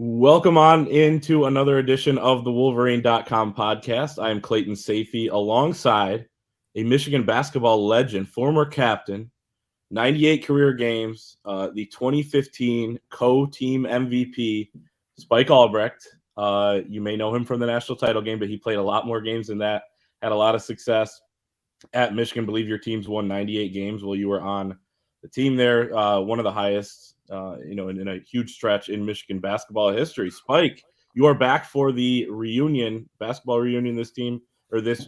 Welcome on into another edition of the Wolverine.com podcast. I am Clayton Sayfie alongside a Michigan basketball legend, former captain, 98 career games, the 2015 co-team MVP, Spike Albrecht. You may know him from the national title game, but he played a lot more games than that, had a lot of success at Michigan. I believe your team's won 98 games while you were on the team there, one of the highest in a huge stretch in Michigan basketball history. Spike, you are back for the basketball reunion this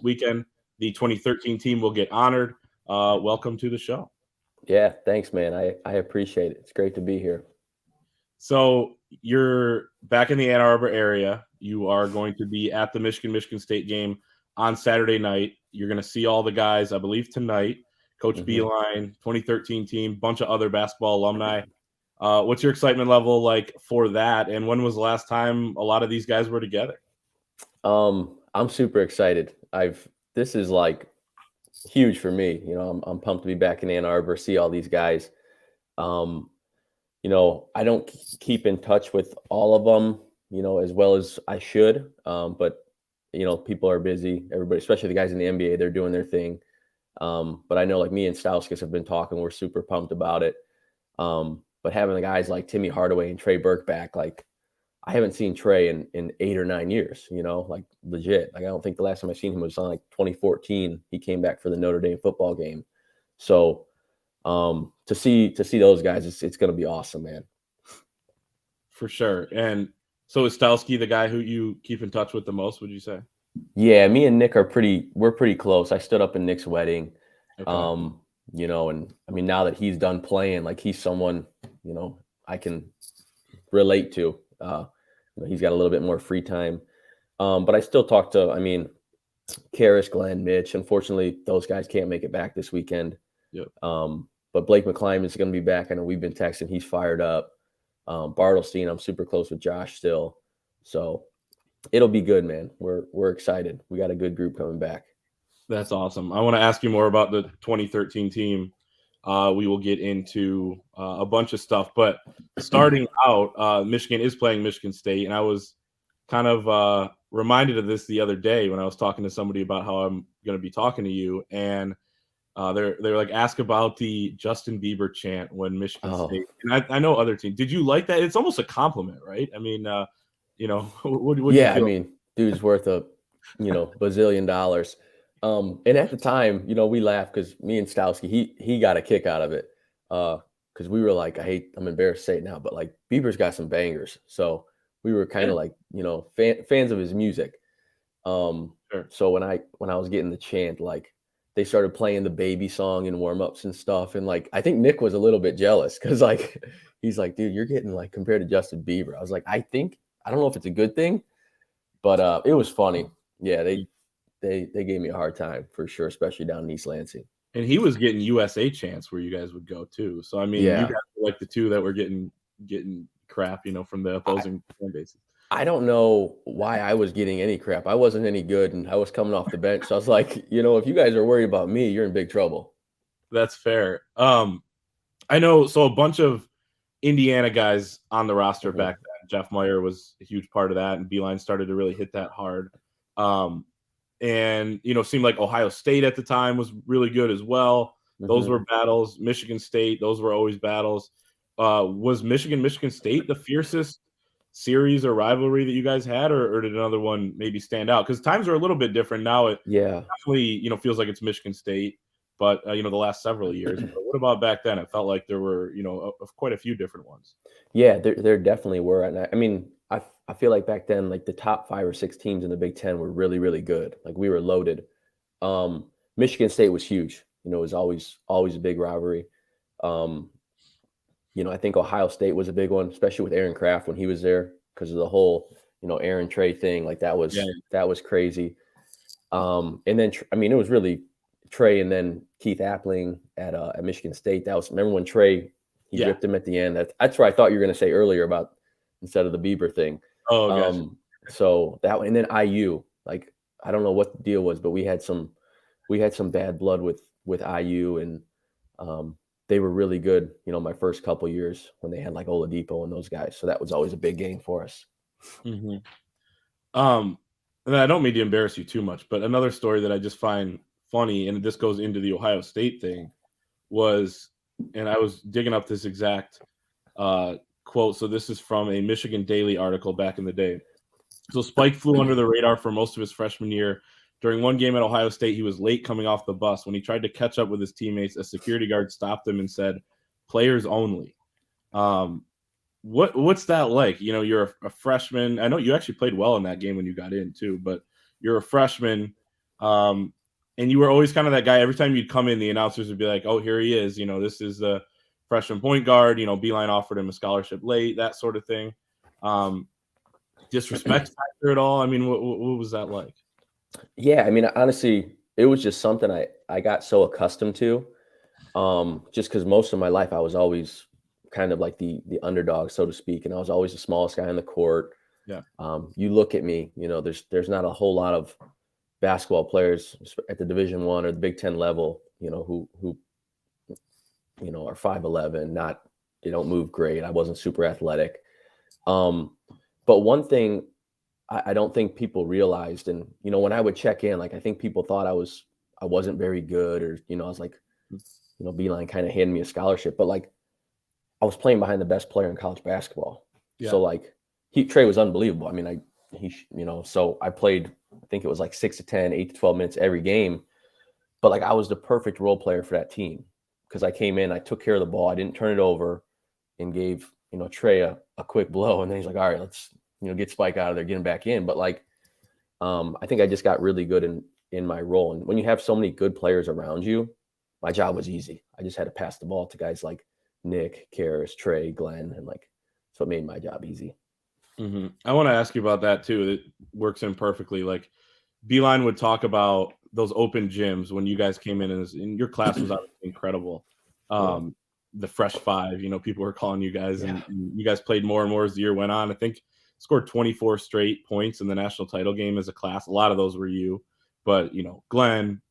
weekend. The 2013 team will get honored. Welcome to the show. Yeah, thanks, man. I appreciate it. It's great to be here. So you're back in the Ann Arbor area. You are going to be at the Michigan State game on Saturday night. You're going to see all the guys, I believe, tonight. Coach Beilein, 2013 team, bunch of other basketball alumni. What's your excitement level like for that? And when was the last time a lot of these guys were together? I'm super excited. This is like huge for me. I'm pumped to be back in Ann Arbor, see all these guys. I don't keep in touch with all of them, as well as I should. But people are busy. Everybody, especially the guys in the NBA, they're doing their thing. But I know like me and Stauskas have been talking. We're super pumped about it. But having the guys like Timmy Hardaway and Trey Burke back, like I haven't seen Trey in 8 or 9 years, like legit. Like I don't think the last time I seen him was on like 2014. He came back for the Notre Dame football game. So to see those guys, it's going to be awesome, man. For sure. And so is Stauskas the guy who you keep in touch with the most, would you say? Yeah, me and Nick we're pretty close. I stood up in Nick's wedding. Okay. And I mean, now that he's done playing, like he's someone, I can relate to. He's got a little bit more free time. But I still talk to, Karis, Glenn, Mitch. Unfortunately, those guys can't make it back this weekend. Yep. But Blake McClymonde is going to be back. I know we've been texting. He's fired up. Bartlestein, I'm super close with Josh still. So it'll be good, man. We're excited. We got a good group coming back. That's awesome. I want to ask you more about the 2013 team. We will get into a bunch of stuff, but starting out, Michigan is playing Michigan State, and I was kind of reminded of this the other day when I was talking to somebody about how I'm going to be talking to you, and they're like, ask about the Justin Bieber chant when Michigan State. And I know other teams. Did you like that? It's almost a compliment, right? I mean, what do you feel? Dude's worth a bazillion dollars. And at the time, we laughed because me and Stauskas, he got a kick out of it. Because we were like, I'm embarrassed to say it now, but like Bieber's got some bangers. So we were kind of like, fans of his music. Sure. So when I was getting the chant, like they started playing the Baby song in warm-ups and stuff. And like, I think Nick was a little bit jealous because like, he's like, dude, you're getting like compared to Justin Bieber. I was like, I don't know if it's a good thing, but it was funny. Yeah, they gave me a hard time for sure, especially down in East Lansing. And he was getting USA chants where you guys would go too. So I mean, you guys were like the two that were getting crap, from the opposing fan bases. I don't know why I was getting any crap. I wasn't any good, and I was coming off the bench. So I was like, if you guys are worried about me, you're in big trouble. That's fair. I know. So a bunch of Indiana guys on the roster back then. Jeff Meyer was a huge part of that, and Beilein started to really hit that hard. And, seemed like Ohio State at the time was really good as well. Those were battles. Michigan State, those were always battles. Was Michigan State the fiercest series or rivalry that you guys had, or did another one maybe stand out? Because times are a little bit different now. It definitely, feels like it's Michigan State, but, the last several years. But what about back then? It felt like there were, quite a few different ones. Yeah, there definitely were. And I feel like back then, like the top 5 or 6 teams in the Big Ten were really, really good. Like we were loaded. Michigan State was huge. It was always a big rivalry. I think Ohio State was a big one, especially with Aaron Kraft when he was there because of the whole, Aaron Trey thing. Like that was crazy. And then, it was really Trey and then Keith Appling at Michigan State. Remember when Trey, he ripped him at the end. That's what I thought you were going to say earlier about instead of the Bieber thing. Oh, gosh. So that one, and then IU, like I don't know what the deal was, but we had some bad blood with IU, and they were really good, my first couple years when they had like Oladipo and those guys. So that was always a big game for us. Mm-hmm. And I don't mean to embarrass you too much, but another story that I just find funny, and this goes into the Ohio State thing, was, and I was digging up this exact quote. So this is from a Michigan Daily article back in the day. So Spike flew under the radar for most of his freshman year. During one game at Ohio State, he was late coming off the bus. When he tried to catch up with his teammates, a security guard stopped him and said, "Players only." What's that like? You're a freshman. I know you actually played well in that game when you got in too, but you're a freshman, and you were always kind of that guy. Every time you'd come in, the announcers would be like, "Oh, here he is. This is the freshman point guard. Beilein offered him a scholarship late, that sort of thing." Disrespect factor at all? I mean, what was that like? Yeah, I mean, honestly, it was just something I got so accustomed to, just because most of my life I was always kind of like the underdog, so to speak, and I was always the smallest guy on the court. Yeah. You look at me, there's not a whole lot of basketball players at the Division I or the Big Ten level, who are 5'11", they don't move great. I wasn't super athletic. But one thing I don't think people realized, and when I would check in, like I think people thought I wasn't very good, or I was like, Beilein kind of handed me a scholarship, but like I was playing behind the best player in college basketball. Yeah. So like Trey was unbelievable. I mean, so I played, I think it was like 6 to 10, 8 to 12 minutes every game, but like I was the perfect role player for that team because I came in, I took care of the ball, I didn't turn it over, and gave Trey a quick blow, and then he's like, all right, let's get Spike out of there, get him back in. But like I think I just got really good in my role, and when you have so many good players around you, my job was easy. I just had to pass the ball to guys like Nick, Karras, Trey, Glenn, and like so it made my job easy. Mm-hmm. I want to ask you about that too. It works in perfectly. Like Beilein would talk about those open gyms when you guys came in, and your class was obviously incredible. The Fresh Five, people were calling you guys, and you guys played more and more as the year went on. I think scored 24 straight points in the national title game as a class. A lot of those were you, but Glenn,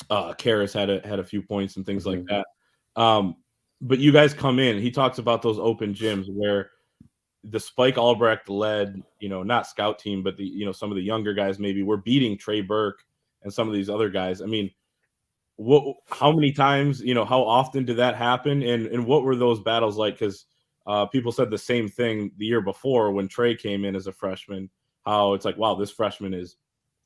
Karras had a few points and things like that. But you guys come in. He talks about those open gyms where the Spike Albrecht led, not scout team, but the some of the younger guys maybe were beating Trey Burke and some of these other guys. I mean, how many times, how often did that happen, and what were those battles like? Because people said the same thing the year before when Trey came in as a freshman. How it's like, wow, this freshman is,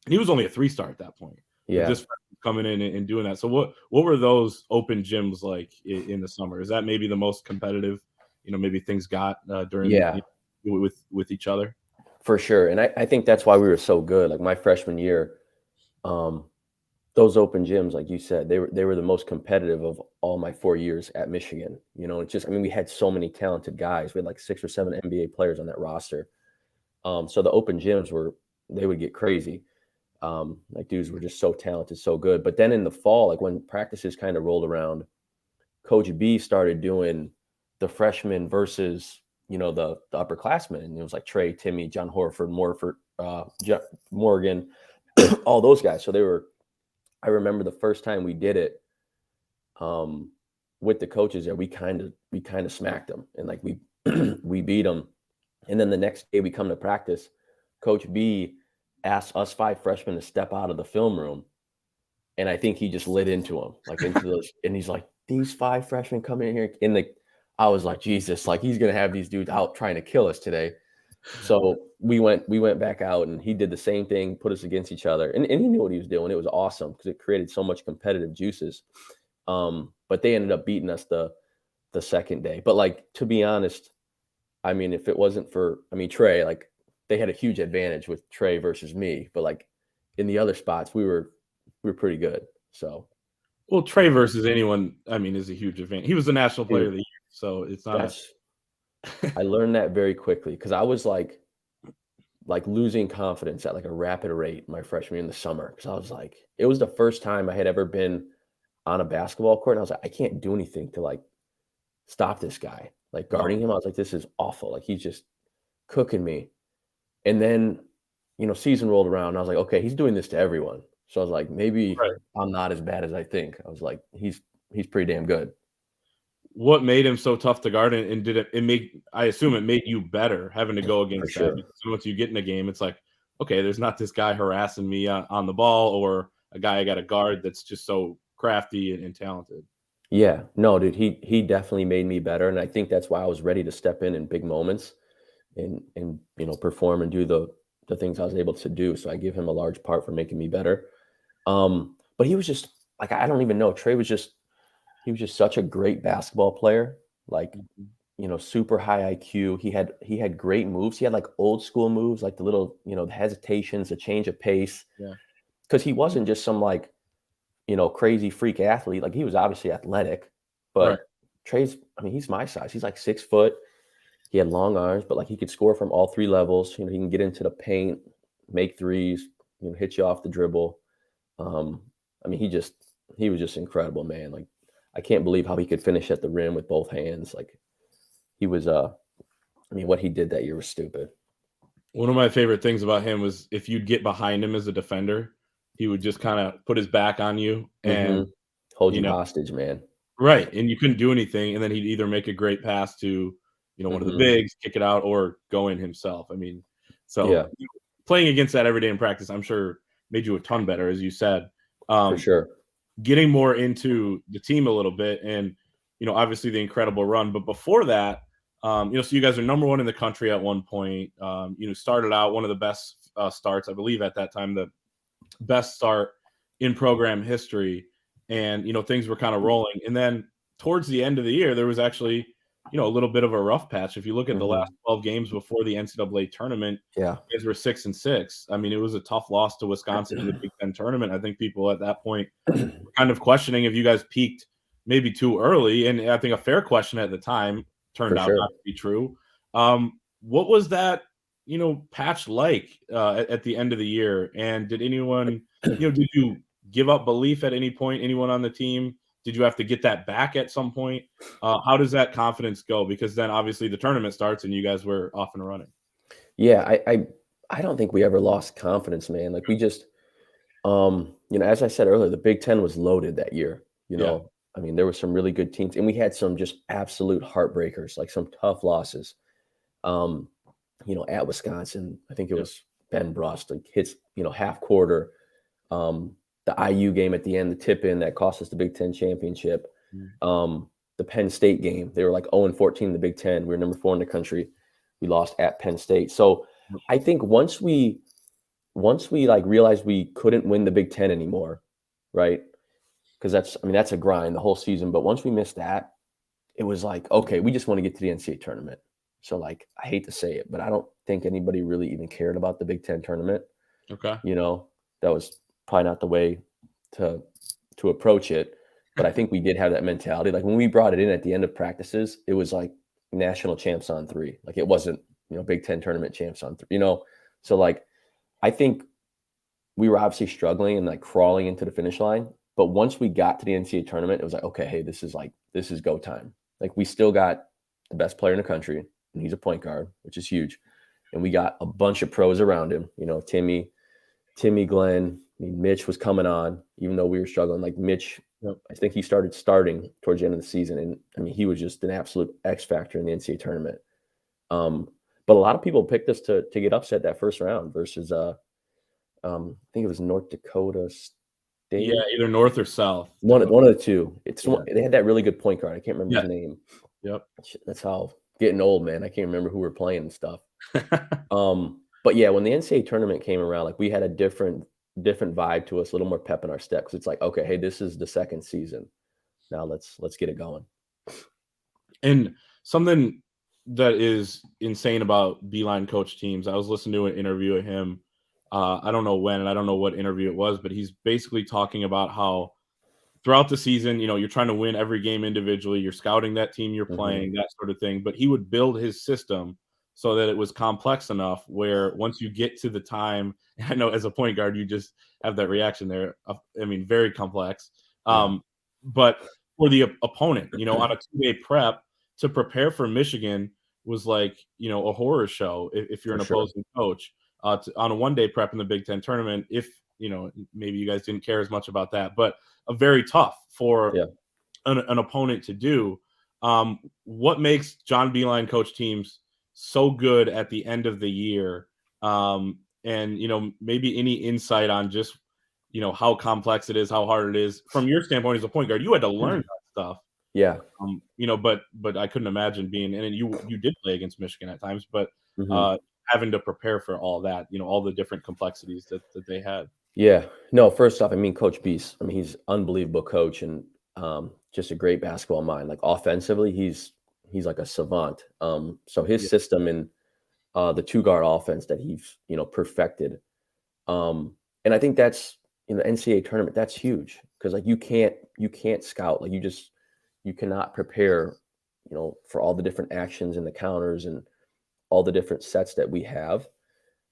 and he was only a 3-star at that point. Yeah, this coming in and doing that. So what were those open gyms like in the summer? Is that maybe the most competitive? Maybe things got during with each other. For sure, and I think that's why we were so good. Like my freshman year, those open gyms, like you said, they were the most competitive of all my 4 years at Michigan. It's just, I mean, we had so many talented guys. We had like 6 or 7 NBA players on that roster. So the open gyms they would get crazy. Like dudes were just so talented, so good. But then in the fall, like when practices kind of rolled around, Coach B started doing the freshmen versus, the upperclassmen. And it was like Trey, Timmy, John Horford, Morgan, all those guys. So I remember the first time we did it with the coaches there, we kind of smacked them, and like we beat them. And then the next day we come to practice, Coach B asked us 5 freshmen to step out of the film room. And I think he just lit into them, like into those, and he's like, these 5 freshmen coming in here. And I was like, Jesus, like he's going to have these dudes out trying to kill us today. So we went back out, and he did the same thing, put us against each other. And he knew what he was doing. It was awesome because it created so much competitive juices. But they ended up beating us the second day. But like, to be honest, I mean, if it wasn't for, Trey, like they had a huge advantage with Trey versus me. But like in the other spots, we were pretty good. So. Well, Trey versus anyone, is a huge advantage. He was the national player of the year. So it's not. I learned that very quickly because I was like losing confidence at like a rapid rate my freshman year in the summer. Because I was like, it was the first time I had ever been on a basketball court, and I was like, I can't do anything to like stop this guy. Like guarding him, I was like, this is awful. Like he's just cooking me. And then, season rolled around, and I was like, okay, he's doing this to everyone. So I was like, maybe I'm not as bad as I think. I was like, he's pretty damn good. what made him so tough to guard, and did it make, I assume it made you better having to go against sure. that, because once you get in a game, it's like, okay, there's not this guy harassing me on the ball, or a guy I got to guard that's just so crafty and talented. Yeah, no, dude, he definitely made me better, and I think that's why I was ready to step in big moments and perform and do the things I was able to do. So I give him a large part for making me better. But he was just like, I don't even know. Trey was just he was just such a great basketball player. Like, super high IQ. He had great moves. He had like old school moves, like the little, the hesitations, the change of pace. Yeah. Because he wasn't just some like, crazy freak athlete. Like, he was obviously athletic, but Right. Trey's, he's my size. He's like 6 foot. He had long arms, but like he could score from all 3 levels. He can get into the paint, make threes, hit you off the dribble. He was just incredible, man. Like, I can't believe how he could finish at the rim with both hands. Like, he was, what he did that year was stupid. One of my favorite things about him was if you'd get behind him as a defender, he would just kind of put his back on you and hold you hostage, man. Right. And you couldn't do anything. And then he'd either make a great pass to, one of the bigs, kick it out, or go in himself. So playing against that every day in practice, I'm sure made you a ton better, as you said. For sure. Getting more into the team a little bit, and, obviously the incredible run. But before that, so you guys are number 1 in the country at one point. Started out one of the best starts, I believe at that time, the best start in program history. And, things were kind of rolling. And then towards the end of the year, there was actually, a little bit of a rough patch. If you look at the last 12 games before the NCAA tournament, you guys were 6-6. It was a tough loss to Wisconsin in the Big Ten tournament. I think people at that point were kind of questioning if you guys peaked maybe too early. And I think a fair question at the time turned out not to be true. What was that, patch like at the end of the year? And did anyone, did you give up belief at any point? Anyone on the team? Did you have to get that back at some point? How does that confidence go? Because then obviously the tournament starts and you guys were off and running. Yeah, I don't think we ever lost confidence, man. Like, we just, as I said earlier, the Big Ten was loaded that year. There were some really good teams, and we had some just absolute heartbreakers, like some tough losses. At Wisconsin, I think it was Ben Brust, like, hits, half quarter. The IU game at the end, the tip in that cost us the Big Ten championship. The Penn State game, they were like 0-14 in the Big Ten. We were number 4 in the country. We lost at Penn State. So I think once we like realized we couldn't win the Big Ten anymore, right? Because that's a grind the whole season. But once we missed that, it was like, okay, we just want to get to the NCAA tournament. So, like, I hate to say it, but I don't think anybody really even cared about the Big Ten tournament. Okay. That was probably not the way to approach it. But I think we did have that mentality. Like, when we brought it in at the end of practices, it was like national champs on 3. Like, it wasn't, Big Ten tournament champs on 3, So, like, I think we were obviously struggling and like crawling into the finish line. But once we got to the NCAA tournament, it was like, okay, hey, this is go time. Like, we still got the best player in the country, and he's a point guard, which is huge. And we got a bunch of pros around him, Timmy, Glenn. Mitch was coming on, even though we were struggling. Like, Mitch, I think he started starting towards the end of the season. And he was just an absolute X factor in the NCAA tournament. But a lot of people picked us to get upset that first round versus, I think it was North Dakota State. Yeah, either North or South. One of the two. They had that really good point guard. I can't remember his name. Yep. That's how getting old, man. I can't remember who we're playing and stuff. But yeah, when the NCAA tournament came around, like, we had a different vibe to us, a little more pep in our step, because it's like, okay, hey, this is the second season. Now let's get it going. And something that is insane about Beilein coach teams, I was listening to an interview of him. I don't know when, and I don't know what interview it was, but he's basically talking about how throughout the season, you're trying to win every game individually. You're scouting that team you're playing, that sort of thing. But he would build his system so that it was complex enough where once you get to the time, I know as a point guard, you just have that reaction there. Very complex. But for the opponent, on a 2-day prep to prepare for Michigan was like, a horror show if you're an opposing coach. On a 1-day prep in the Big Ten tournament, if, maybe you guys didn't care as much about that, but a very tough for an opponent to do. What makes John Beilein coach teams so good at the end of the year? And, maybe any insight on just, how complex it is, how hard it is from your standpoint as a point guard. You had to learn that stuff. Yeah. But I couldn't imagine being, and you did play against Michigan at times, but having to prepare for all that, all the different complexities that they had. Yeah. No, first off, Coach Beast, he's unbelievable coach and just a great basketball mind. Like offensively, he's like a savant. So his system and the 2-guard offense that he's, perfected. And I think that's in the NCAA tournament, that's huge because like you can't scout. Like you cannot prepare, for all the different actions and the counters and all the different sets that we have.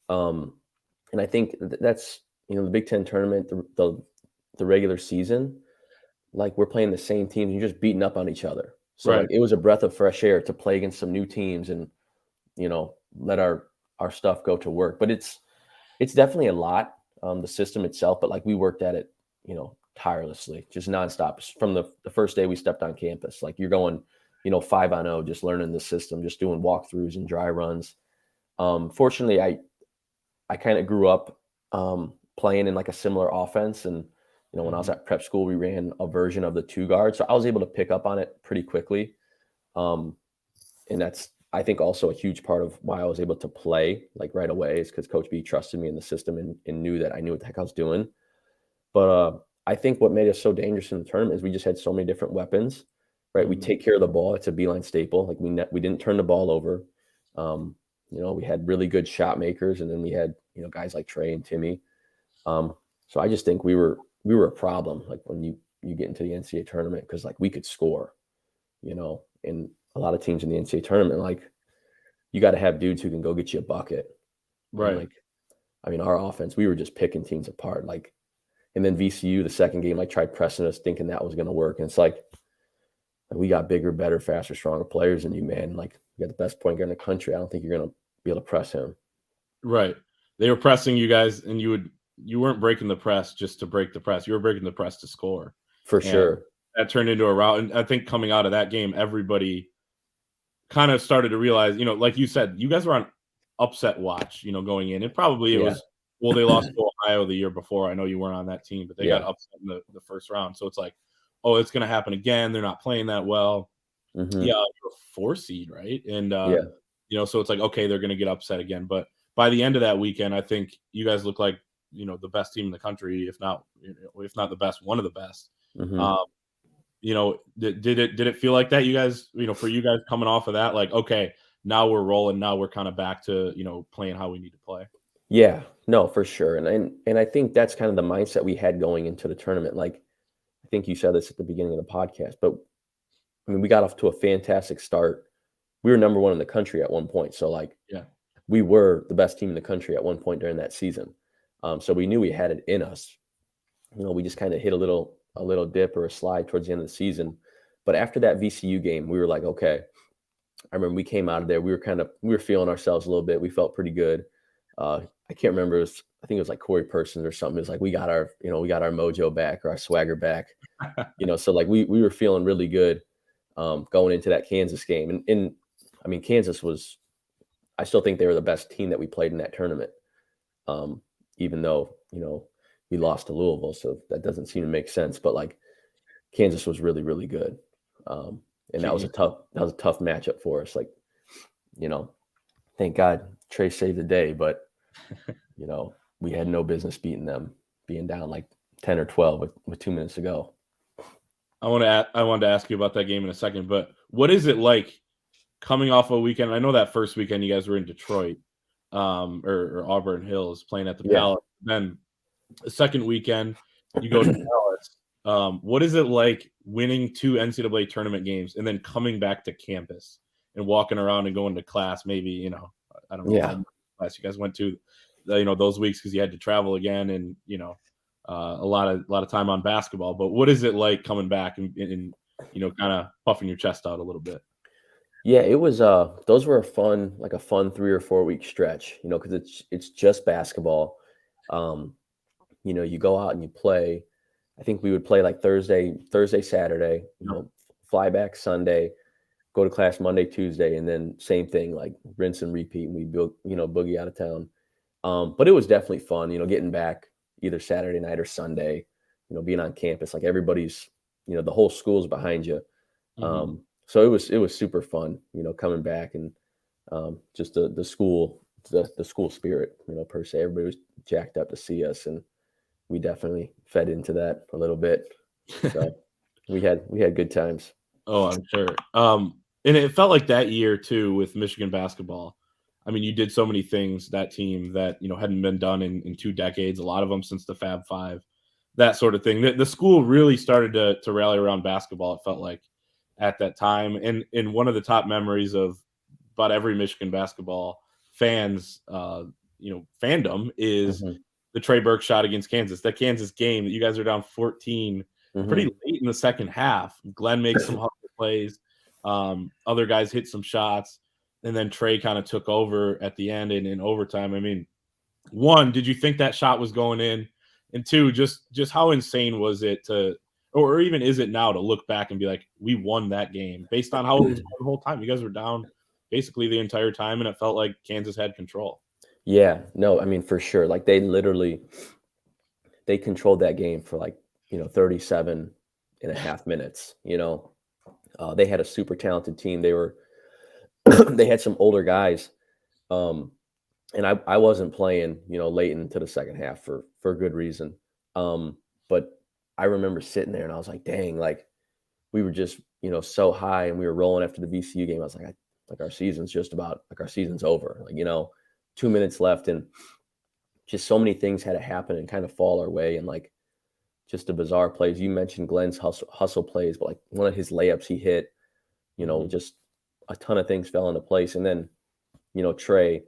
And I think that's, the Big Ten tournament, the regular season, like we're playing the same teams, you're just beating up on each other. So Right. like it was a breath of fresh air to play against some new teams and, let our stuff go to work. But it's definitely a lot, the system itself, but like we worked at it, tirelessly, just nonstop from the first day we stepped on campus. Like you're going, 5-on-0, just learning the system, just doing walkthroughs and dry runs. Fortunately, I kind of grew up playing in like a similar offense. And, when I was at prep school, we ran a version of the 2-guard. So I was able to pick up on it pretty quickly. And that's, I think, also a huge part of why I was able to play like right away is because Coach B trusted me in the system and knew that I knew what the heck I was doing. But I think what made us so dangerous in the tournament is we just had so many different weapons, right? We take care of the ball. It's a Beilein staple. Like we didn't turn the ball over. We had really good shot makers, and then we had, guys like Trey and Timmy. So I just think we were a problem, like when you get into the NCAA tournament, because like we could score, and a lot of teams in the NCAA tournament, like you got to have dudes who can go get you a bucket. Right. And our offense, we were just picking teams apart. Like, and then VCU, the second game, like tried pressing us, thinking that was going to work. And it's like we got bigger, better, faster, stronger players than you, man. Like you got the best point guard in the country. I don't think you're going to be able to press him. Right. They were pressing you guys, and you weren't breaking the press just to break the press. You were breaking the press to score. For sure. That turned into a rout. And I think coming out of that game, everybody kind of started to realize, like you said, you guys were on upset watch, going in. And probably it was, well, they lost to Ohio the year before. I know you weren't on that team, but they got upset in the first round. So it's like, oh, it's going to happen again. They're not playing that well. Yeah, you're a 4 seed, right? And, so it's like, okay, they're going to get upset again. But by the end of that weekend, I think you guys look like, the best team in the country, if not the best, one of the best. Did it feel like that? You guys, for you guys coming off of that, like, okay, now we're rolling. Now we're kind of back to, playing how we need to play. Yeah, no, for sure. And I think that's kind of the mindset we had going into the tournament. Like, I think you said this at the beginning of the podcast, but we got off to a fantastic start. We were number 1 in the country at one point. So like, we were the best team in the country at one point during that season. So we knew we had it in us. We just kind of hit a little dip or a slide towards the end of the season. But after that VCU game, we were like, okay. I remember we came out of there. We were feeling ourselves a little bit. We felt pretty good. I can't remember. I think it was like Corey Persons or something. It was like we got our mojo back or our swagger back. So like we were feeling really good going into that Kansas game. And Kansas was, I still think they were the best team that we played in that tournament. Even though, we lost to Louisville, so that doesn't seem to make sense. But like Kansas was really, really good. And that was a tough matchup for us. Like, thank God Trey saved the day, but we had no business beating them, being down like 10 or 12 with 2 minutes to go. I wanted to ask you about that game in a second, but what is it like coming off a weekend? I know that first weekend you guys were in Detroit, or Auburn Hills playing at the Palace. Then the second weekend you go to Palace. What is it like winning 2 NCAA tournament games and then coming back to campus and walking around and going to class? Maybe, I don't know how much class you guys went to, those weeks because you had to travel again and, a lot of time on basketball. But what is it like coming back and kind of puffing your chest out a little bit? Yeah, it was those were a fun 3 or 4 week stretch, because it's just basketball. You go out and you play. I think we would play like Thursday, Saturday, fly back Sunday, go to class Monday, Tuesday, and then same thing, like rinse and repeat. And we build, boogie out of town. But it was definitely fun, getting back either Saturday night or Sunday, being on campus, like everybody's, the whole school's behind you. Mhm. So it was super fun, coming back and just the school spirit, per se. Everybody was jacked up to see us, and we definitely fed into that a little bit. So we had good times. Oh, I'm sure. And it felt like that year too with Michigan basketball. I mean, you did so many things, that team that, hadn't been done in 2 decades, a lot of them since the Fab Five, that sort of thing. The school really started to rally around basketball, it felt like, at that time. And in one of the top memories of about every Michigan basketball fans, fandom is Mhm. the Trey Burke shot against Kansas. That Kansas game that you guys are down 14 pretty Mhm. late in the second half. Glenn makes some hustle plays. Other guys hit some shots, and then Trey kind of took over at the end and in overtime. I mean, one, did you think that shot was going in? And two, just how insane was it to, or even is it now to look back and be like, we won that game based on how it was going the whole time? You guys were down basically the entire time, and it felt like Kansas had control. Yeah, no, I mean, for sure. Like they controlled that game for like, 37 and a half minutes, they had a super talented team. They were, they had some older guys. And I wasn't playing, late into the second half for good reason. But I remember sitting there and I was like, dang, like we were just, so high and we were rolling after the VCU game. I was like, our season's just about, like our season's over. Like, 2 minutes left and just so many things had to happen and kind of fall our way. And like just the bizarre plays. You mentioned Glenn's hustle plays, but like one of his layups he hit, Mhm. just a ton of things fell into place. And then, Trey,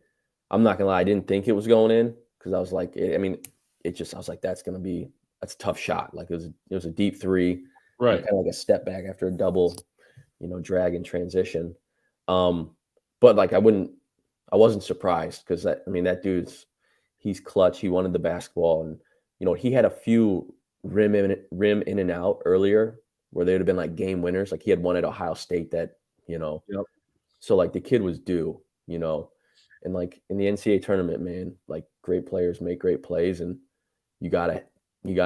I'm not gonna lie, I didn't think it was going in because I was like, I was like, that's a tough shot. Like it was a deep three, Right. kind of like a step back after a double, drag and transition. But like I wasn't surprised because that he's clutch. He wanted the basketball, and he had a few rim in and out earlier where they'd have been like game winners. Like he had one at Ohio State that, Yep. so like the kid was due, and like in the NCAA tournament, man, like great players make great plays, and you gotta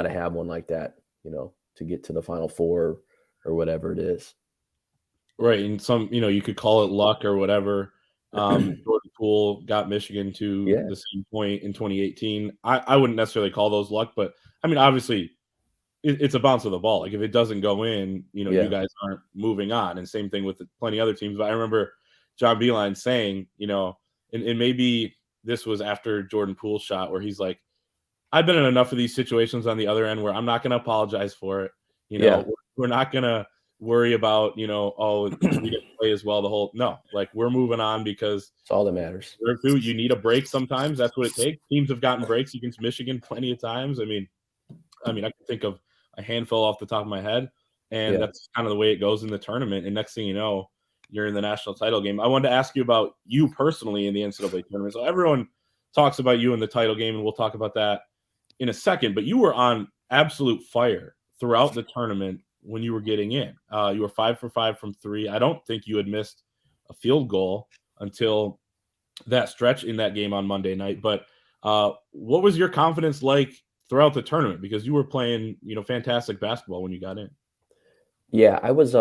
have one like that, to get to the Final Four or whatever it is. Right. And some, you could call it luck or whatever. Jordan Poole got Michigan to Yeah, the same point in 2018. I wouldn't necessarily call those luck, but I mean, obviously, it's a bounce of the ball. Like if it doesn't go in, you yeah, guys aren't moving on. And same thing with plenty other teams. But I remember John Beilein saying, and maybe this was after Jordan Poole's shot where he's like, I've been in enough of these situations on the other end where I'm not going to apologize for it. yeah. We're not going to worry about, oh, we didn't play as well no, like we're moving on because It's all that matters. you need a break sometimes. That's what it takes. Teams have gotten breaks against Michigan plenty of times. I mean, I can think of a handful off the top of my head, and Yeah. that's kind of the way it goes in the tournament. And next thing you know, you're in the national title game. I wanted to ask you about you personally in the NCAA tournament. So everyone talks about you in the title game, and we'll talk about that in a second. But you were on absolute fire throughout the tournament when you were getting in. You were 5 for 5 from three. I don't think you had missed a field goal until that stretch in that game on Monday night. But what was your confidence like throughout the tournament? Because you were playing, fantastic basketball when you got in. Yeah, I was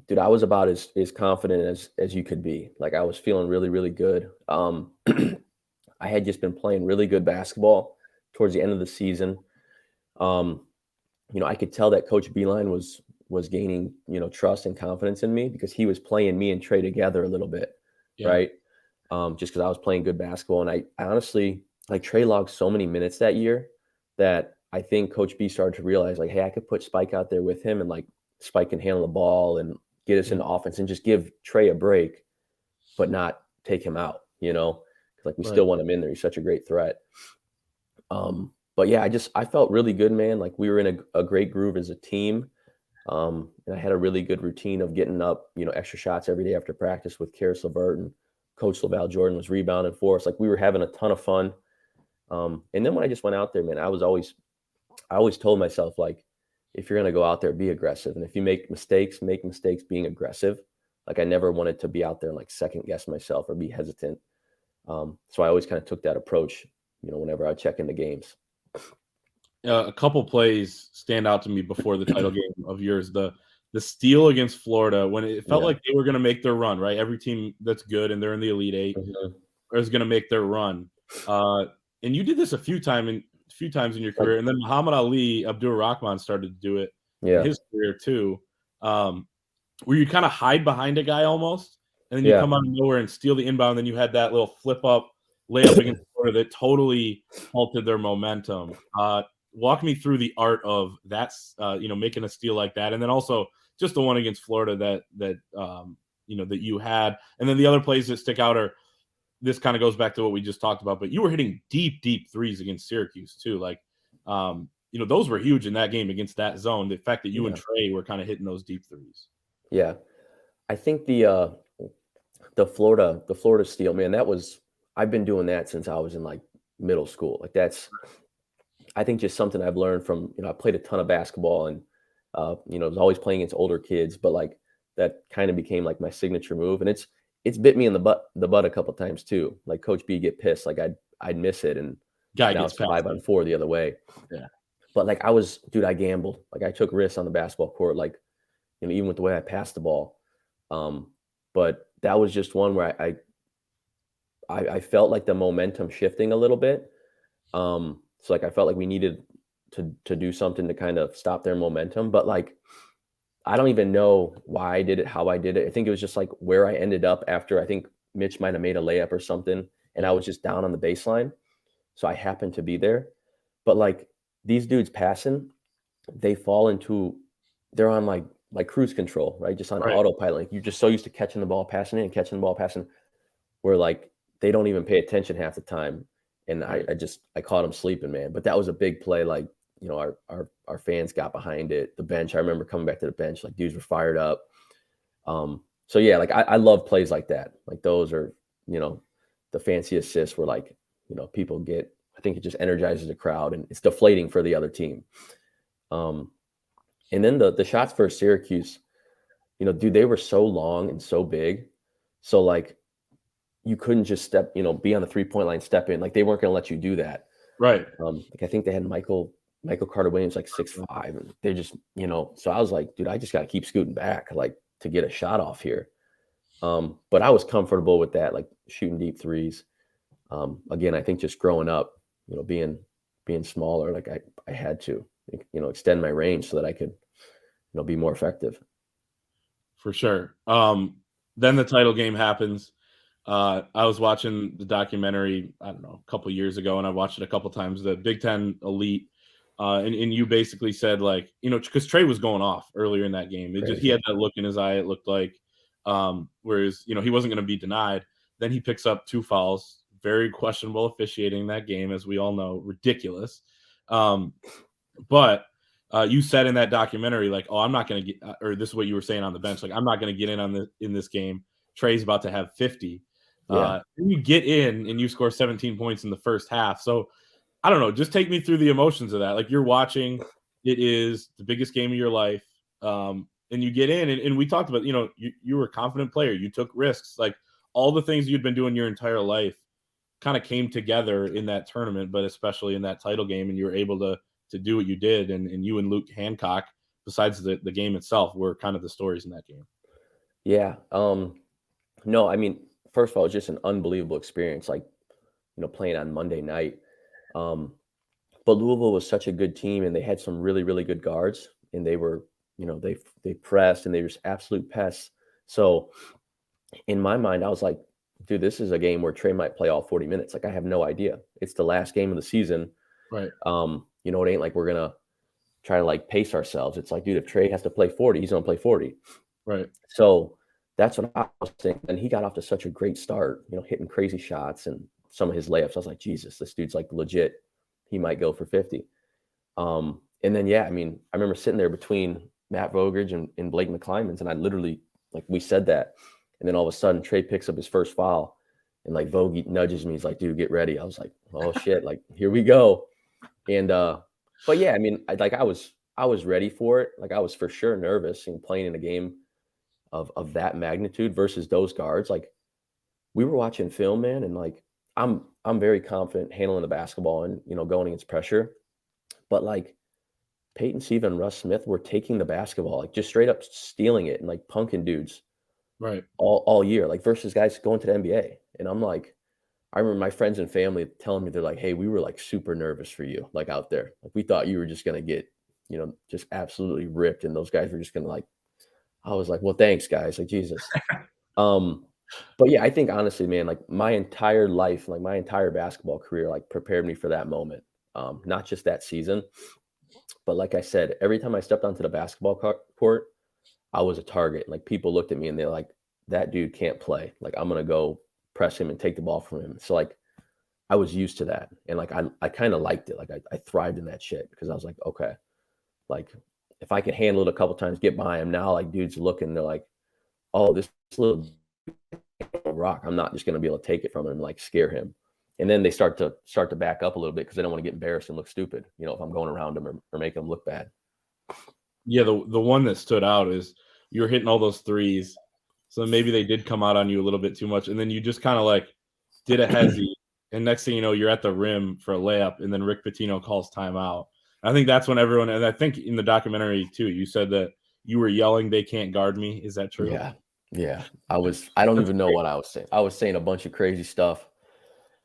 dude, I was about as confident as you could be. Like I was feeling really, really good. I had just been playing really good basketball towards the end of the season. Um, I could tell that Coach Beilein was gaining, trust and confidence in me because he was playing me and Trey together a little bit, Yeah. right? Just because I was playing good basketball. And I honestly, like Trey logged so many minutes that year that I think Coach B started to realize, like, hey, I could put Spike out there with him and like Spike can handle the ball and get us into offense and just give Trey a break, but not take him out, because like we Right. still want him in there. He's such a great threat. But yeah, I felt really good, man. Like we were in a great groove as a team. And I had a really good routine of getting up, extra shots every day after practice with Karis LeVert, and Coach LaValle Jordan was rebounding for us. Like we were having a ton of fun. And then when I just went out there, man, I always told myself, like, if you're going to go out there, be aggressive. And if you make mistakes being aggressive. Like I never wanted to be out there and like second guess myself or be hesitant. So I always kind of took that approach, whenever I check into games. A couple plays stand out to me before the title game of yours. The steal against Florida, when it felt like they were going to make their run, right? Every team that's good and they're in the Elite Eight is going to make their run. And you did this a few times in your career. And then Muhammad Ali, Abdur Rahman started to do it in his career too. Where you kind of hide behind a guy almost, and then you come out of nowhere and steal the inbound. And then you had that little flip up layup against Florida that totally halted their momentum. Walk me through the art of that, making a steal like that, and then also just the one against Florida that you had, and then the other plays that stick out are. This kind of goes back to what we just talked about, but you were hitting deep threes against Syracuse too. Like, those were huge in that game against that zone. The fact that you and Trey were kind of hitting those deep threes. Yeah, I think the Florida steal, man, I've been doing that since I was in like middle school. Like that's, I think just something I've learned from, I played a ton of basketball and, I was always playing against older kids, but like that kind of became like my signature move. And it's bit me in the butt a couple of times too. Like Coach B get pissed. Like I'd miss it. And guy now gets it's 5-on-4 the other way. Yeah. But like I gambled. Like I took risks on the basketball court, like, even with the way I passed the ball. But that was just one where I felt like the momentum shifting a little bit. So like I felt like we needed to do something to kind of stop their momentum. But like I don't even know why I did it, how I did it. I think it was just like where I ended up after. I think Mitch might have made a layup or something, and I was just down on the baseline. So I happened to be there. But like these dudes passing, they're on like cruise control, right? Just on autopilot. Like you're just so used to catching the ball, passing it, and catching the ball, passing, where like they don't even pay attention half the time. And I caught them sleeping, man. But that was a big play. Like, our fans got behind it. The bench, I remember coming back to the bench, like dudes were fired up. So yeah, like I love plays like that. Like those are, the fancy assists where like, people get, I think it just energizes the crowd and it's deflating for the other team. And then the shots for Syracuse, dude, they were so long and so big. So like you couldn't just be on the 3-point line, step in. Like they weren't going to let you do that. Right. Like I think they had Michael Carter Williams like 6'5", and they're just, so I was like, dude, I just got to keep scooting back like to get a shot off here. But I was comfortable with that, like shooting deep threes. Again, I think just growing up, being smaller, like I had to, extend my range so that I could, be more effective. For sure. Then the title game happens. I was watching the documentary, I don't know, a couple years ago, and I watched it a couple times, the Big Ten Elite. And you basically said, like, because Trey was going off earlier in that game. He had that look in his eye, it looked like, whereas, he wasn't going to be denied. Then he picks up 2 fouls, very questionable officiating that game, as we all know, ridiculous. But you said in that documentary, like, oh, I'm not going to get, or this is what you were saying on the bench, like, I'm not going to get in this game. Trey's about to have 50. Then you get in and you score 17 points in the first half. So I don't know, just take me through the emotions of that. Like you're watching, it is the biggest game of your life. And you get in and we talked about, you were a confident player. You took risks, like all the things you'd been doing your entire life kind of came together in that tournament, but especially in that title game. And you were able to do what you did. And you and Luke Hancock, besides the game itself, were kind of the stories in that game. Yeah. No, I mean, first of all, it's just an unbelievable experience, like, playing on Monday night. But Louisville was such a good team and they had some really, really good guards and they were, they pressed and they were just absolute pests. So in my mind, I was like, dude, this is a game where Trey might play all 40 minutes. Like I have no idea. It's the last game of the season. Right. It ain't like we're going to try to like pace ourselves. It's like, dude, if Trey has to play 40, he's going to play 40. Right. So that's what I was thinking. And he got off to such a great start, hitting crazy shots and some of his layups. I was like, Jesus, this dude's like legit. He might go for 50. And then, I remember sitting there between Matt Vogridge and Blake McClymans, and I literally, like, we said that. And then all of a sudden, Trey picks up his first foul, and like Vogie nudges me. He's like, dude, get ready. I was like, oh shit, like here we go. And but yeah, I was ready for it. Like I was for sure nervous and playing in a game of that magnitude versus those guards. Like, we were watching film, man, and like I'm very confident handling the basketball and, you know, going against pressure. But like Peyton Siva and Russ Smith were taking the basketball, like just straight up stealing it and like punking dudes Right. all year, like versus guys going to the NBA. And I'm like, I remember my friends and family telling me, they're like, hey, we were like super nervous for you, like out there. Like, we thought you were just gonna get, you know, just absolutely ripped. And those guys were just gonna like, I was like, well, thanks, guys. Like, Jesus. But yeah, I think honestly, man, like my entire life, like my entire basketball career, like prepared me for that moment. Not just that season, but like I said, every time I stepped onto the basketball court, I was a target. Like, people looked at me and they're like, that dude can't play. Like, I'm gonna go press him and take the ball from him. So like, I was used to that, and like I kind of liked it. Like, I thrived in that shit because I was like, okay, like if I can handle it a couple times, get by him, now like dudes looking, they're like, oh, this little rock, I'm not just going to be able to take it from him and like scare him. And then they start to back up a little bit because they don't want to get embarrassed and look stupid, you know, if I'm going around them or making them look bad. Yeah, the one that stood out is you were hitting all those threes, so maybe they did come out on you a little bit too much, and then you just kind of like did a hezzy, and next thing you know, you're at the rim for a layup, and then Rick Pitino calls timeout. I think that's when everyone, and I think in the documentary too, you said that you were yelling, "They can't guard me." Is that true? Yeah. I don't even know what I was saying. I was saying a bunch of crazy stuff.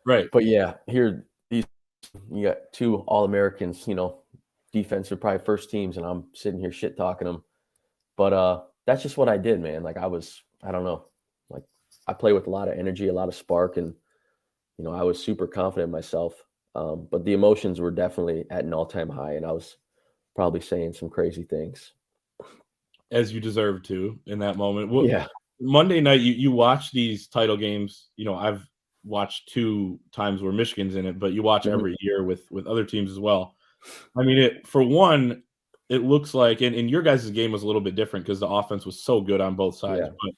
Right. But yeah, you got two All-Americans, you know, defensive, probably first teams, and I'm sitting here shit talking them. But that's just what I did, man. Like, I don't know. Like, I play with a lot of energy, a lot of spark, and, you know, I was super confident in myself. But the emotions were definitely at an all-time high, and I was probably saying some crazy things. As you deserve to in that moment. Yeah. Monday night, you watch these title games. You know, I've watched 2 times where Michigan's in it, but you watch every year with other teams as well. I mean, for one, it looks like, and your guys' game was a little bit different because the offense was so good on both sides. Yeah. But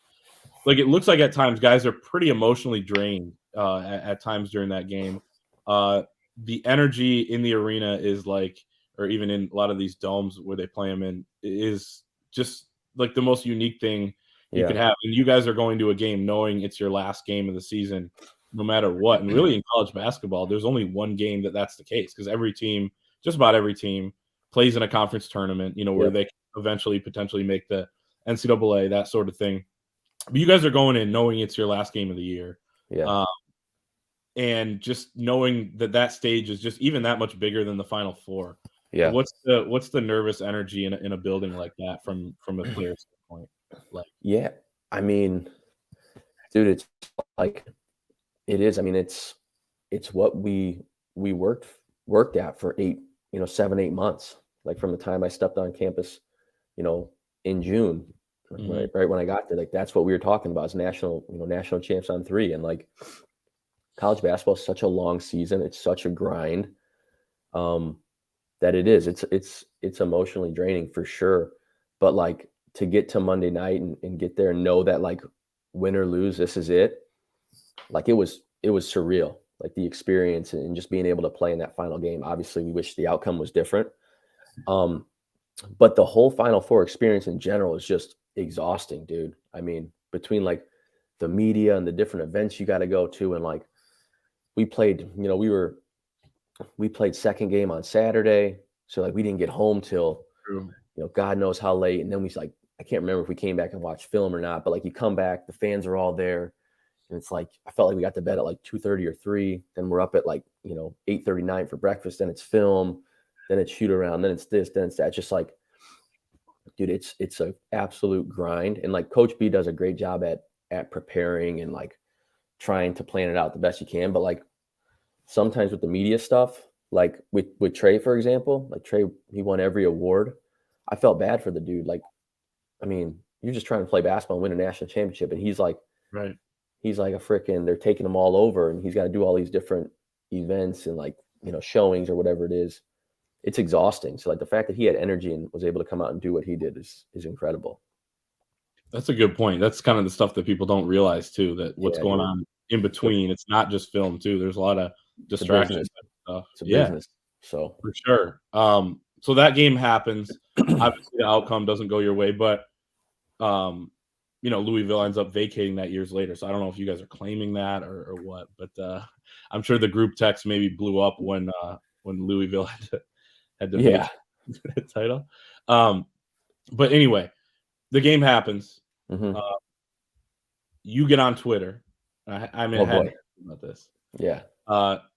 like, it looks like at times guys are pretty emotionally drained at times during that game. The energy in the arena is like, or even in a lot of these domes where they play them in, is just like the most unique thing you could have. And you guys are going to a game knowing it's your last game of the season, no matter what. And really, in college basketball, there's only one game that's the case, because every team, just about every team, plays in a conference tournament, you know, where they can eventually potentially make the NCAA, that sort of thing. But you guys are going in knowing it's your last game of the year. Yeah. And just knowing that stage is just even that much bigger than the Final Four. Yeah. What's the nervous energy in a building like that from a player standpoint? Like, yeah, I mean, dude, it's like, it is. I mean, it's what we worked at for 7, 8 months. Like, from the time I stepped on campus, you know, in June, right when I got there, like, that's what we were talking about, is national champs on 3. And like, college basketball is such a long season. It's such a grind. That it's emotionally draining for sure. But like, to get to Monday night and get there and know that, like, win or lose, this is it. Like, it was surreal, like the experience and just being able to play in that final game. Obviously, we wish the outcome was different. But the whole Final Four experience in general is just exhausting, dude. I mean, between like the media and the different events you got to go to, and like, we played, you know, we played second game on Saturday. So like, we didn't get home till, you know, God knows how late. And then I can't remember if we came back and watched film or not, but like, you come back, the fans are all there. And it's like, I felt like we got to bed at like 2:30 or 3. Then we're up at like, you know, 8:39 for breakfast. Then it's film, then it's shoot around, then it's this, then it's that. Just like, dude, it's an absolute grind. And like, Coach B does a great job at preparing and like trying to plan it out the best you can. But like, sometimes with the media stuff, like with Trey, for example, like Trey, he won every award. I felt bad for the dude. Like, I mean, you're just trying to play basketball and win a national championship. And he's like, he's like a freaking, they're taking him all over, and he's got to do all these different events and like, you know, showings or whatever it is. It's exhausting. So like, the fact that he had energy and was able to come out and do what he did is incredible. That's a good point. That's kind of the stuff that people don't realize too, that what's going on in between. It's not just film too. There's a lot of distractions and stuff. It's a business. So for sure. So that game happens. Obviously the outcome doesn't go your way, but Louisville ends up vacating that years later. So I don't know if you guys are claiming that or what, but I'm sure the group text maybe blew up when Louisville had to vacate the title. But anyway, the game happens. Mm-hmm. You get on Twitter. I mean, I had to ask you about this. Yeah.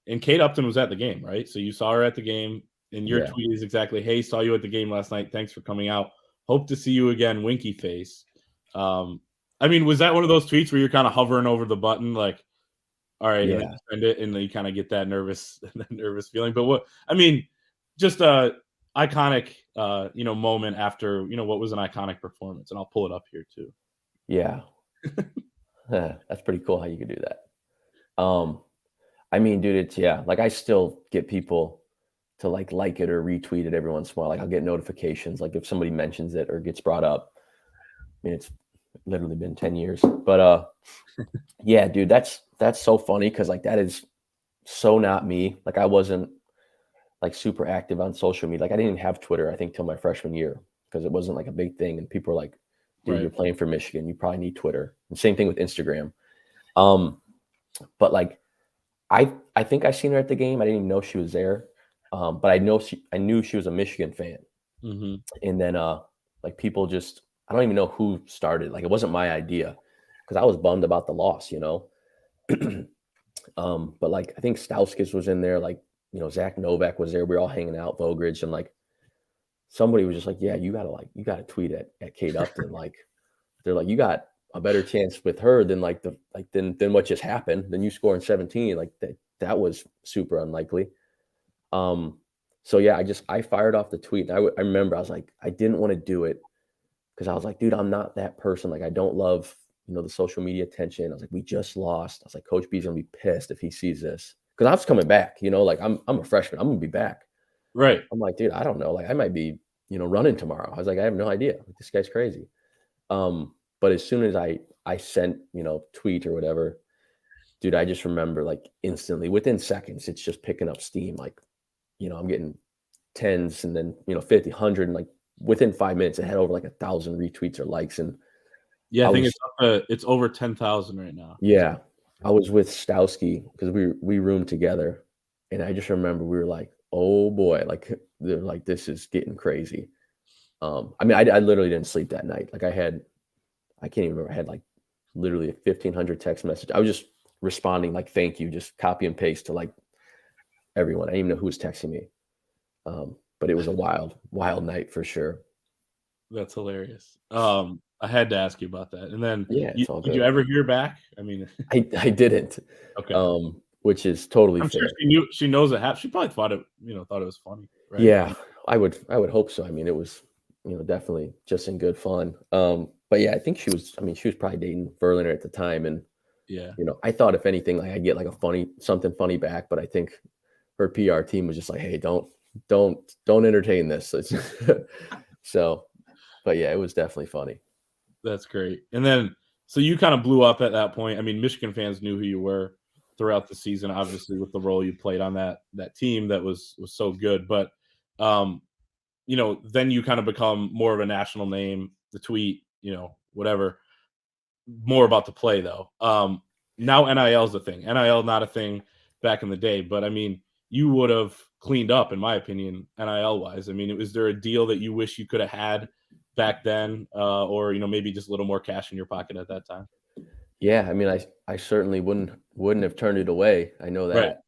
And Kate Upton was at the game, right? So you saw her at the game, and your tweet is exactly, "Hey, saw you at the game last night. Thanks for coming out. Hope to see you again, winky face." I mean, was that one of those tweets where you're kind of hovering over the button, like, all right, and then you send it, and then you kind of get that nervous feeling? But what, I mean, just a iconic, moment after, what was an iconic performance, and I'll pull it up here too. Yeah. That's pretty cool how you could do that. I mean, dude, it's like I still get people to like it or retweet it every once in a while. Like I'll get notifications, like if somebody mentions it or gets brought up. I mean, it's literally been 10 years, but yeah, dude, that's so funny because like that is so not me. Like I wasn't like super active on social media. Like I didn't even have Twitter, I think, till my freshman year because it wasn't like a big thing, and people were like, dude, you're playing for Michigan, you probably need Twitter. And same thing with Instagram. But like I think I seen her at the game. I didn't even know she was there. But I knew she was a Michigan fan. Mm-hmm. And then like people just, I don't even know who started. Like it wasn't my idea because I was bummed about the loss, but like I think Stauskis was in there, like, Zach Novak was there. We were all hanging out, Vogridge, and like somebody was just like, yeah, you gotta tweet at Kate Upton. Like they're like, you got a better chance with her than than what just happened. Then you score in 17. Like that was super unlikely. So yeah, I fired off the tweet. And I remember I was like, I didn't want to do it because I was like, dude, I'm not that person. Like I don't love, the social media attention. I was like, we just lost. I was like, Coach B's gonna be pissed if he sees this. Because I was coming back, like I'm a freshman. I'm gonna be back. Right. I'm like, dude, I don't know. Like I might be, running tomorrow. I was like, I have no idea. Like, this guy's crazy. But as soon as I sent, tweet or whatever, dude, I just remember like instantly within seconds, it's just picking up steam. Like, I'm getting tens and then, 50, 100, and like within 5 minutes, it had over like 1,000 retweets or likes. And yeah, I think it's over 10,000 right now. Yeah. I was with Stowski because we roomed together. And I just remember we were like, oh boy, like they're like, this is getting crazy. I mean, I literally didn't sleep that night. Like I can't even remember. I had like literally a 1,500 text message. I was just responding like, thank you, just copy and paste to like everyone. I didn't even know who was texting me. But it was a wild night for sure. That's hilarious. I had to ask you about that. And then did you ever hear back? I mean, I didn't. Okay. Which is totally I'm fair. Sure she knows it happened. She probably thought it was funny, right? Yeah, I would hope so. I mean, it was, definitely just in good fun. But yeah, I think she was probably dating Verlander at the time. And yeah, I thought if anything, like I'd get like something funny back, but I think her PR team was just like, hey, don't entertain this. So, but yeah, it was definitely funny. That's great. And then, so you kind of blew up at that point. I mean, Michigan fans knew who you were throughout the season, obviously with the role you played on that team that was so good. But, then you kind of become more of a national name, the tweet, whatever, more about the play though. Now NIL is a thing. NIL, not a thing back in the day, but I mean, you would have cleaned up, in my opinion, NIL wise. I mean, was there a deal that you wish you could have had back then, or maybe just a little more cash in your pocket at that time? Yeah, I mean, I certainly wouldn't have turned it away. I know that.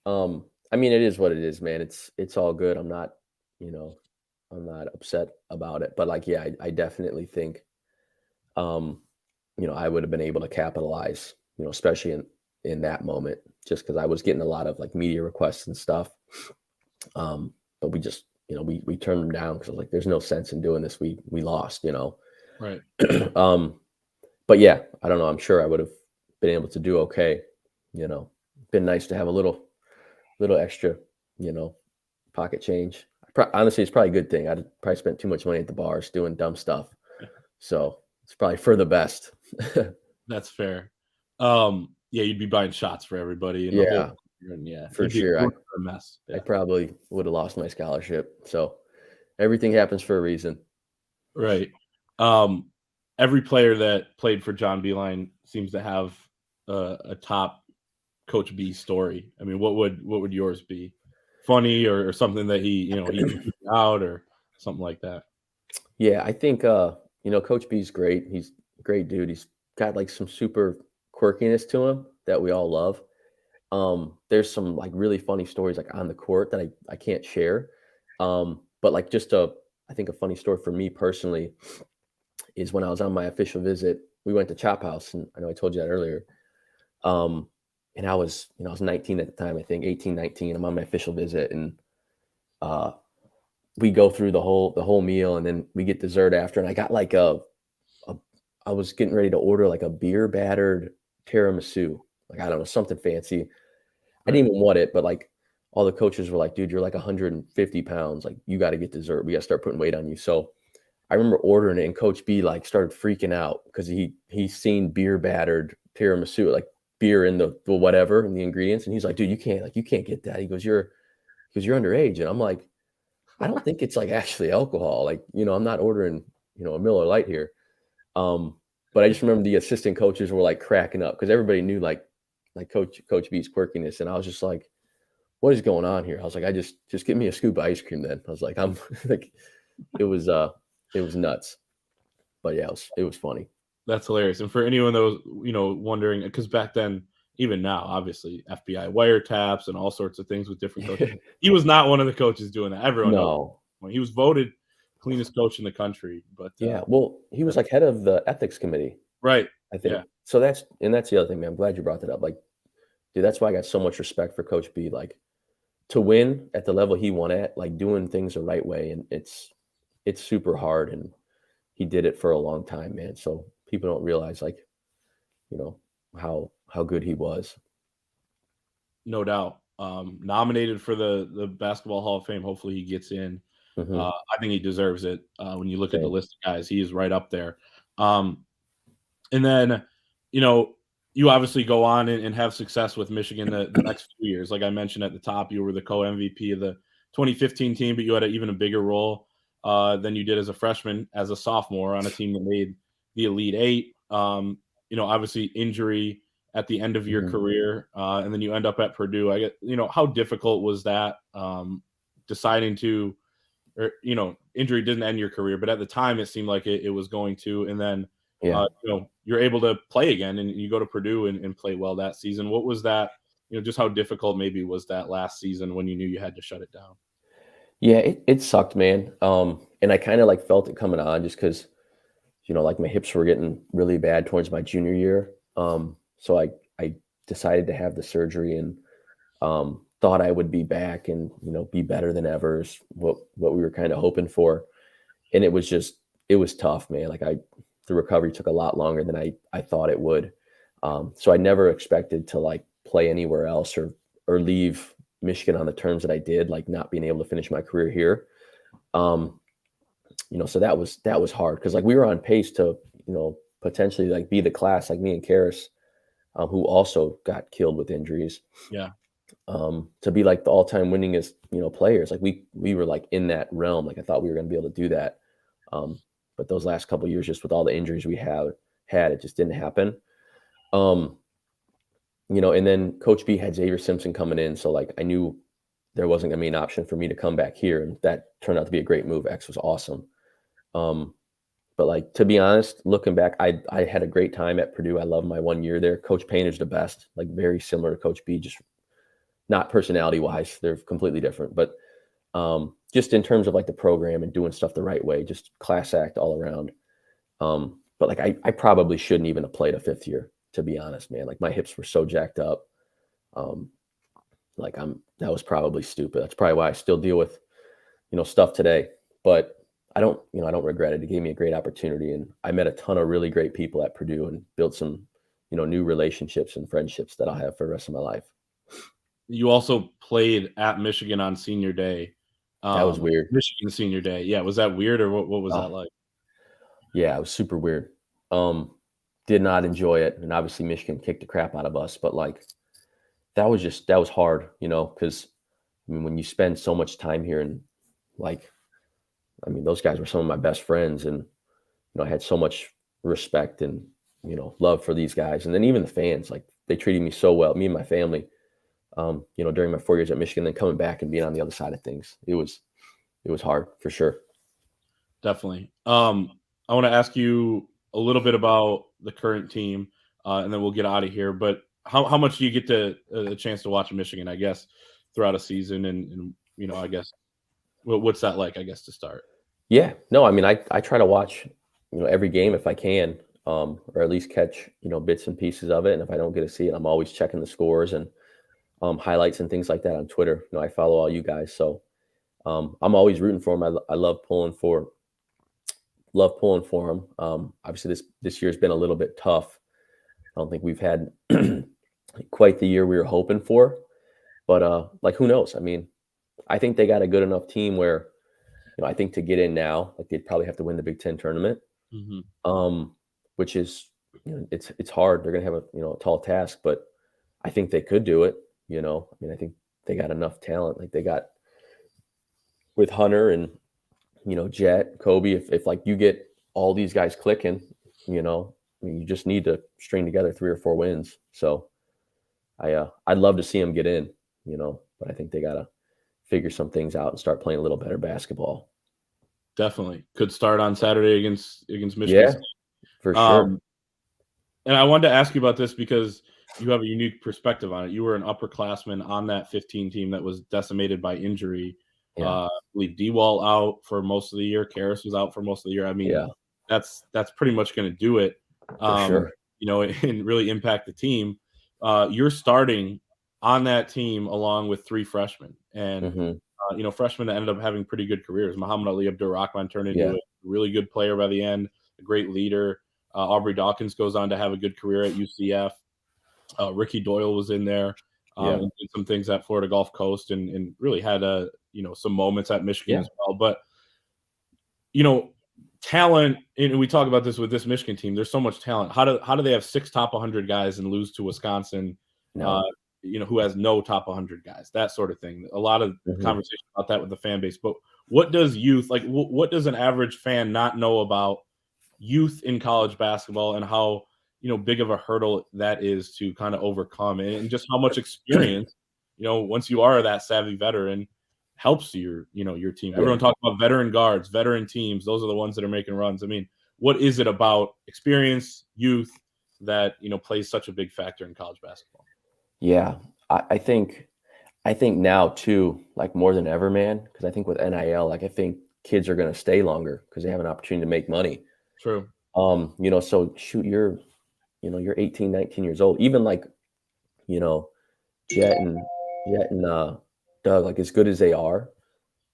Right. I mean, it is what it is, man. It's all good. I'm not upset about it. But like, yeah, I definitely think, I would have been able to capitalize, especially in that moment, just because I was getting a lot of like media requests and stuff. But we just, we turned them down because I was like, there's no sense in doing this. We lost, Right. But yeah, I don't know. I'm sure I would have been able to do okay. Been nice to have a little extra, pocket change. Honestly, it's probably a good thing. I'd probably spent too much money at the bars doing dumb stuff. So it's probably for the best. That's fair. Yeah, you'd be buying shots for everybody. Yeah, for sure. A mess. Yeah. I probably would have lost my scholarship. So everything happens for a reason. Right. every player that played for John Beilein seems to have a top Coach B story. I mean, what would yours be? Funny or something that he figured out or something like that? Yeah, I think Coach B's great. He's a great dude. He's got like some super quirkiness to him that we all love. There's some like really funny stories like on the court that I can't share. But like I think a funny story for me personally is when I was on my official visit, we went to Chop House, and I know I told you that earlier. And I was 19 at the time, I think 18, 19. I'm on my official visit, and we go through the whole meal, and then we get dessert after. And I got like I was getting ready to order like a beer battered tiramisu, like I don't know, something fancy. I didn't even want it, but like all the coaches were like, dude, you're like 150 pounds. Like you got to get dessert. We got to start putting weight on you. So I remember ordering it, and Coach B like started freaking out because he's seen beer battered tiramisu, like beer in the whatever in the ingredients. And he's like, dude, you can't get that. He goes, you're underage. And I'm like, I don't think it's like actually alcohol. Like, I'm not ordering, a Miller Lite here. But I just remember the assistant coaches were like cracking up because everybody knew like Coach B's quirkiness. And I was just like, what is going on here? I was like, I just give me a scoop of ice cream then. I was like, I'm like, it was nuts. But yeah, it was funny. That's hilarious. And for anyone that was, wondering, because back then, even now, obviously, FBI wiretaps and all sorts of things with different coaches. He was not one of the coaches doing that. Everyone knows. He was voted cleanest coach in the country. But yeah, well, he was like head of the ethics committee. Right. I think. Yeah. So that's the other thing, man. I'm glad you brought that up. Like, dude, that's why I got so much respect for Coach B. Like, to win at the level he won at, like doing things the right way. And it's super hard. And he did it for a long time, man. So people don't realize like, how good he was. No doubt. Nominated for the Basketball Hall of Fame. Hopefully he gets in. Mm-hmm. I think he deserves it. When you look at the list of guys, he is right up there. And then, you obviously go on and have success with Michigan the next few years. Like I mentioned at the top, you were the co-MVP of the 2015 team, but you had even a bigger role than you did as a freshman, as a sophomore on a team that made the Elite Eight. Obviously injury at the end of your career, and then you end up at Purdue. I get, how difficult was that deciding to, or, injury didn't end your career, but at the time it seemed like it was going to, and then, you're able to play again and you go to Purdue and play well that season. What was that, just how difficult maybe was that last season when you knew you had to shut it down? Yeah, it sucked, man. And I kind of like felt it coming on just because, like my hips were getting really bad towards my junior year. So I decided to have the surgery and thought I would be back and, be better than ever is what we were kind of hoping for. And it was tough, man. Like the recovery took a lot longer than I thought it would. So I never expected to like play anywhere else or leave Michigan on the terms that I did, like not being able to finish my career here. So that was hard because like we were on pace to, potentially like be the class, like me and Karis, who also got killed with injuries. Yeah. To be like the all-time winningest, players. Like we were like in that realm. Like I thought we were going to be able to do that. But those last couple of years, just with all the injuries we had, it just didn't happen. And then Coach B had Xavier Simpson coming in. So like I knew there wasn't going to be an option for me to come back here. And that turned out to be a great move. X was awesome. But like, to be honest, looking back, I had a great time at Purdue. I love my 1 year there. Coach Painter's the best, like very similar to Coach B, just not personality wise. They're completely different, but just in terms of like the program and doing stuff the right way, just class act all around. But like, I probably shouldn't even have played a fifth year, to be honest, man. Like my hips were so jacked up. That was probably stupid. That's probably why I still deal with, stuff today, but I don't regret it. It gave me a great opportunity, and I met a ton of really great people at Purdue and built some, new relationships and friendships that I'll have for the rest of my life. You also played at Michigan on senior day. That was weird. Michigan senior day. Yeah. Was that weird, or what was that like? Yeah, it was super weird. Did not enjoy it. And obviously Michigan kicked the crap out of us, but like, that was hard, because when you spend so much time here and like, those guys were some of my best friends, and, I had so much respect and, love for these guys. And then even the fans, like they treated me so well, me and my family, during my 4 years at Michigan, then coming back and being on the other side of things. It was hard for sure. Definitely. I want to ask you a little bit about the current team, and then we'll get out of here. But how much do you get a chance to watch Michigan, I guess, throughout a season? And I guess, what's that like, I guess, to start? Yeah, no, I mean, I try to watch, every game if I can, or at least catch, bits and pieces of it. And if I don't get to see it, I'm always checking the scores and highlights and things like that on Twitter. I follow all you guys. So I'm always rooting for them. I love pulling for them. Obviously this year's been a little bit tough. I don't think we've had quite the year we were hoping for, but like, who knows? I mean, I think they got a good enough team where, I think to get in now, like they'd probably have to win the Big Ten tournament, which is, it's hard. They're going to have a tall task, but I think they could do it. I mean, I think they got enough talent. Like they got with Hunter and, Jet, Kobe, if like you get all these guys clicking, I mean, you just need to string together 3 or 4 wins. So I'd love to see them get in, but I think they got to figure some things out and start playing a little better basketball. Definitely. Could start on Saturday against Michigan. Yeah, for sure. And I wanted to ask you about this because you have a unique perspective on it. You were an upperclassman on that 15 team that was decimated by injury. Yeah. I believe D-Wall out for most of the year. Karras was out for most of the year. I mean, that's pretty much going to do it, For sure. And really impact the team. You're starting on that team along with 3 freshmen. And, freshmen that ended up having pretty good careers. Muhammad Ali Abdur-Rahman turned into a really good player by the end, a great leader. Aubrey Dawkins goes on to have a good career at UCF. Ricky Doyle was in there and did some things at Florida Gulf Coast and really had some moments at Michigan as well. But talent, and we talk about this with this Michigan team. There's so much talent. How do they have 6 top 100 guys and lose to Wisconsin? No. Who has no top 100 guys? That sort of thing. A lot of conversation about that with the fan base. But what does youth like? What does an average fan not know about youth in college basketball and how big of a hurdle that is to kind of overcome, and just how much experience, once you are that savvy veteran, helps your team. Everyone talks about veteran guards, veteran teams. Those are the ones that are making runs. I mean, what is it about experience, youth that, plays such a big factor in college basketball? Yeah, I think now too, like more than ever, man, because I think with NIL, like I think kids are going to stay longer because they have an opportunity to make money. True. So shoot, you're 18, 19 years old. Even like, Jet and Doug, like as good as they are,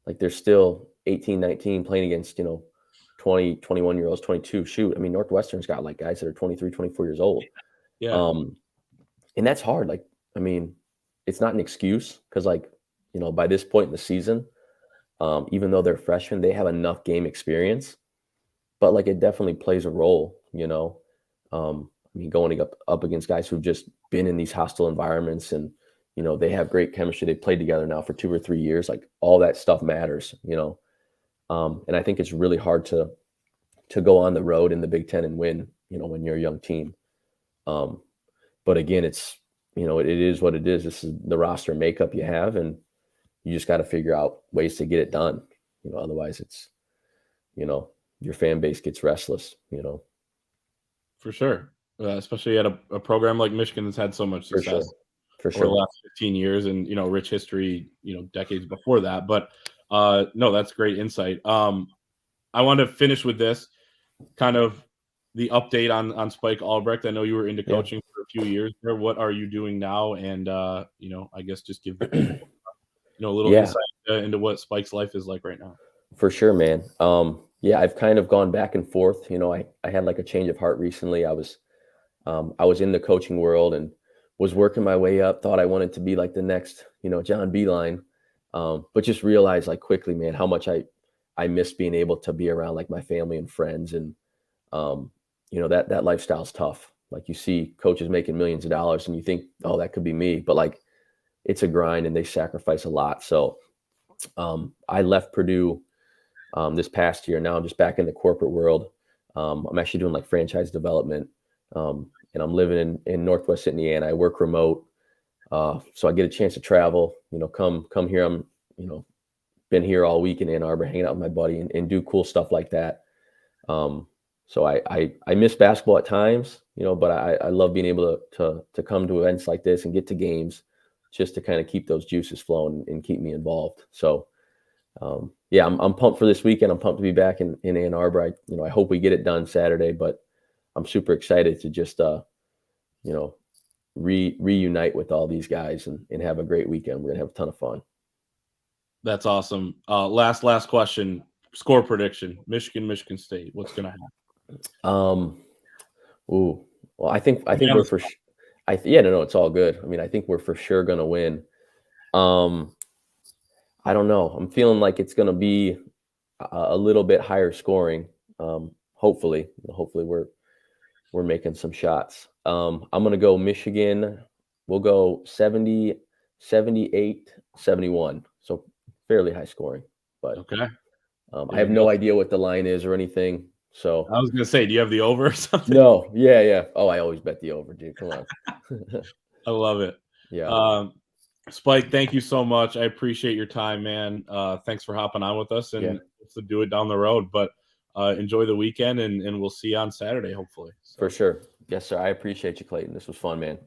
like they're still 18, 19 playing against, 20, 21-year-olds, 22. Shoot, I mean, Northwestern's got like guys that are 23, 24 years old. Yeah. And that's hard. Like, I mean, it's not an excuse because like, by this point in the season, even though they're freshmen, they have enough game experience, but like it definitely plays a role, I mean, going up against guys who've just been in these hostile environments and, they have great chemistry. They've played together now for 2 or 3 years. Like all that stuff matters, and I think it's really hard to go on the road in the Big Ten and win, when you're a young team. But again, it's, it is what it is. This is the roster makeup you have, and you just got to figure out ways to get it done. Otherwise it's, your fan base gets restless, For sure. Especially at a program like Michigan that's had so much success for over the last 15 years and, rich history, decades before that. But no, that's great insight. I want to finish with this kind of the update on Spike Albrecht. I know you were into coaching for a few years there. What are you doing now? And, I guess just give the people, a little insight into what Spike's life is like right now. For sure, man. I've kind of gone back and forth. I had like a change of heart recently. I was in the coaching world and was working my way up, thought I wanted to be like the next, John Beilein, but just realized like quickly, man, how much I miss being able to be around like my family and friends. And, that lifestyle's tough. Like you see coaches making millions of dollars and you think, oh, that could be me. But like, it's a grind and they sacrifice a lot. So I left Purdue this past year. Now I'm just back in the corporate world. I'm actually doing like franchise development, and I'm living in Northwest Indiana. I work remote, so I get a chance to travel. Come here. I'm been here all week in Ann Arbor, hanging out with my buddy and do cool stuff like that. So I miss basketball at times, but I love being able to come to events like this and get to games, just to kind of keep those juices flowing and keep me involved. So, yeah, I'm pumped for this weekend. I'm pumped to be back in Ann Arbor. I hope we get it done Saturday, but I'm super excited to just, reunite with all these guys and have a great weekend. We're gonna have a ton of fun. That's awesome. Last question. Score prediction. Michigan State. What's going to happen? Ooh, well, I think we're for. No, it's all good. I mean, I think we're for sure gonna win. I don't know. I'm feeling like it's gonna be a little bit higher scoring. Hopefully we're making some shots. I'm gonna go Michigan. We'll go 70, 78, 71. So fairly high scoring. But Okay. I have no idea what the line is or anything. So I was gonna say, do you have the over or something? No, yeah. Oh, I always bet the over, dude. Come on. I love it. Yeah. Spike, thank you so much. I appreciate your time, man. Thanks for hopping on with us, and to do it down the road. But enjoy the weekend, and we'll see you on Saturday, hopefully. For sure. Yes, sir. I appreciate you, Clayton. This was fun, man.